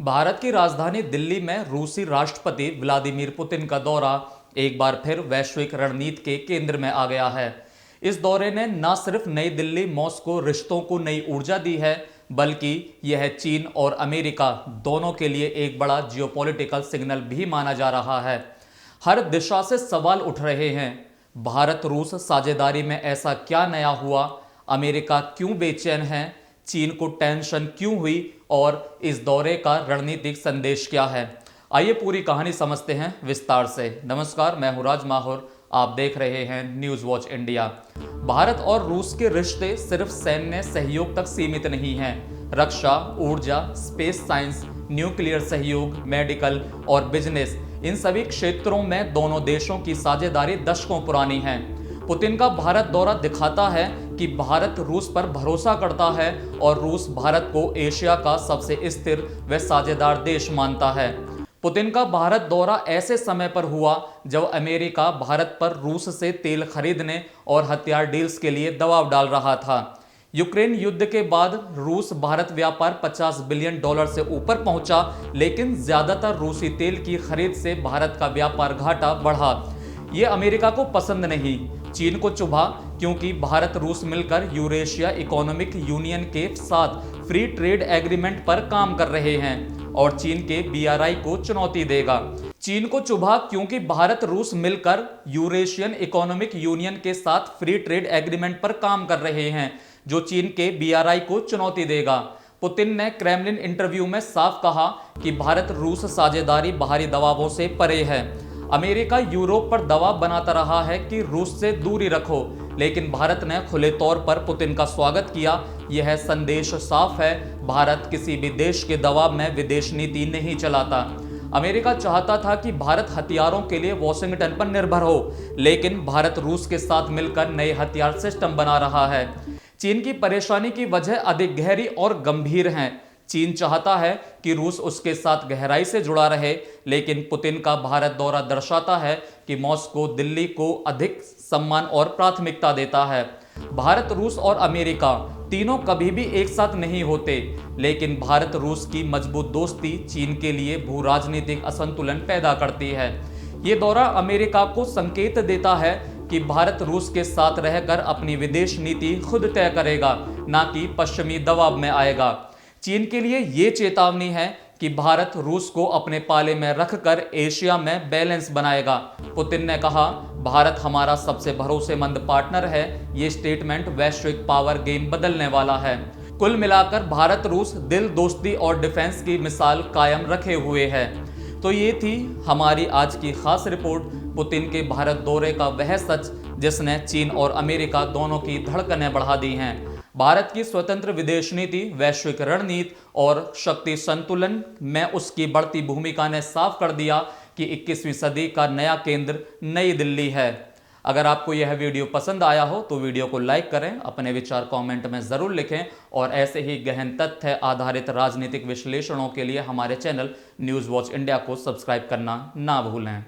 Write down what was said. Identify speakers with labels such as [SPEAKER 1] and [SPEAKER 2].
[SPEAKER 1] भारत की राजधानी दिल्ली में रूसी राष्ट्रपति व्लादिमीर पुतिन का दौरा एक बार फिर वैश्विक रणनीति के केंद्र में आ गया है। इस दौरे ने न सिर्फ नई दिल्ली मॉस्को रिश्तों को नई ऊर्जा दी है, बल्कि यह चीन और अमेरिका दोनों के लिए एक बड़ा जियोपॉलिटिकल सिग्नल भी माना जा रहा है। हर दिशा से सवाल उठ रहे हैं। भारत रूस साझेदारी में ऐसा क्या नया हुआ? अमेरिका क्यों बेचैन है? चीन को टेंशन क्यों हुई? और इस दौरे का रणनीतिक संदेश क्या है? आइए पूरी कहानी समझते हैं विस्तार से। नमस्कार, मैं हूं राज माहौर, आप देख रहे हैं न्यूज वॉच इंडिया। भारत और रूस के रिश्ते सिर्फ सैन्य सहयोग तक सीमित नहीं हैं। रक्षा, ऊर्जा, स्पेस साइंस, न्यूक्लियर सहयोग, मेडिकल और बिजनेस, इन सभी क्षेत्रों में दोनों देशों की साझेदारी दशकों पुरानी है। पुतिन का भारत दौरा दिखाता है कि भारत रूस पर भरोसा करता है और रूस भारत को एशिया का सबसे स्थिर व साझेदार देश मानता है। पुतिन का भारत दौरा ऐसे समय पर हुआ जब अमेरिका भारत पर रूस से तेल खरीदने और हथियार डील्स के लिए दबाव डाल रहा था। यूक्रेन युद्ध के बाद रूस भारत व्यापार 50 बिलियन डॉलर से ऊपर पहुंचा, लेकिन ज्यादातर रूसी तेल की खरीद से भारत का व्यापार घाटा बढ़ा। ये अमेरिका को पसंद नहीं, चीन को चुभा, क्योंकि भारत रूस मिलकर यूरेशिया इकोनॉमिक यूनियन के साथ फ्री ट्रेड एग्रीमेंट पर काम कर रहे हैं और चीन के बीआरआई को चुनौती देगा। चीन को चुभा क्योंकि भारत रूस मिलकर यूरेशियन इकोनॉमिक यूनियन के साथ फ्री ट्रेड एग्रीमेंट पर काम कर रहे हैं, जो चीन के बीआरआई को चुनौती देगा। पुतिन ने क्रेमलिन इंटरव्यू में साफ कहा कि भारत रूस साझेदारी बाहरी दबावों से परे है। अमेरिका यूरोप पर दबाव बनाता रहा है कि रूस से दूरी रखो, लेकिन भारत ने खुले तौर पर पुतिन का स्वागत किया। यह संदेश साफ है, भारत किसी भी देश के दबाव में विदेश नीति नहीं चलाता। अमेरिका चाहता था कि भारत हथियारों के लिए वॉशिंगटन पर निर्भर हो, लेकिन भारत रूस के साथ मिलकर नए हथियार सिस्टम बना रहा है। चीन की परेशानी की वजह अधिक गहरी और गंभीर है। चीन चाहता है कि रूस उसके साथ गहराई से जुड़ा रहे, लेकिन पुतिन का भारत दौरा दर्शाता है कि मॉस्को दिल्ली को अधिक सम्मान और प्राथमिकता देता है। भारत, रूस और अमेरिका तीनों कभी भी एक साथ नहीं होते, लेकिन भारत रूस की मजबूत दोस्ती चीन के लिए भू राजनीतिक असंतुलन पैदा करती है। ये दौरा अमेरिका को संकेत देता है कि भारत रूस के साथ रहकर अपनी विदेश नीति खुद तय करेगा, ना कि पश्चिमी दबाव में आएगा। चीन के लिए ये चेतावनी है कि भारत रूस को अपने पाले में रखकर एशिया में बैलेंस बनाएगा। पुतिन ने कहा, भारत हमारा सबसे भरोसेमंद पार्टनर है। ये स्टेटमेंट वैश्विक पावर गेम बदलने वाला है। कुल मिलाकर भारत रूस दिल, दोस्ती और डिफेंस की मिसाल कायम रखे हुए है। तो ये थी हमारी आज की खास रिपोर्ट, पुतिन के भारत दौरे का वह सच जिसने चीन और अमेरिका दोनों की धड़कनें बढ़ा दी हैं। भारत की स्वतंत्र विदेश नीति, वैश्विक रणनीति और शक्ति संतुलन में उसकी बढ़ती भूमिका ने साफ कर दिया कि 21वीं सदी का नया केंद्र नई दिल्ली है। अगर आपको यह वीडियो पसंद आया हो तो वीडियो को लाइक करें, अपने विचार कमेंट में ज़रूर लिखें और ऐसे ही गहन तथ्य आधारित राजनीतिक विश्लेषणों के लिए हमारे चैनल न्यूज़ वॉच इंडिया को सब्सक्राइब करना ना भूलें।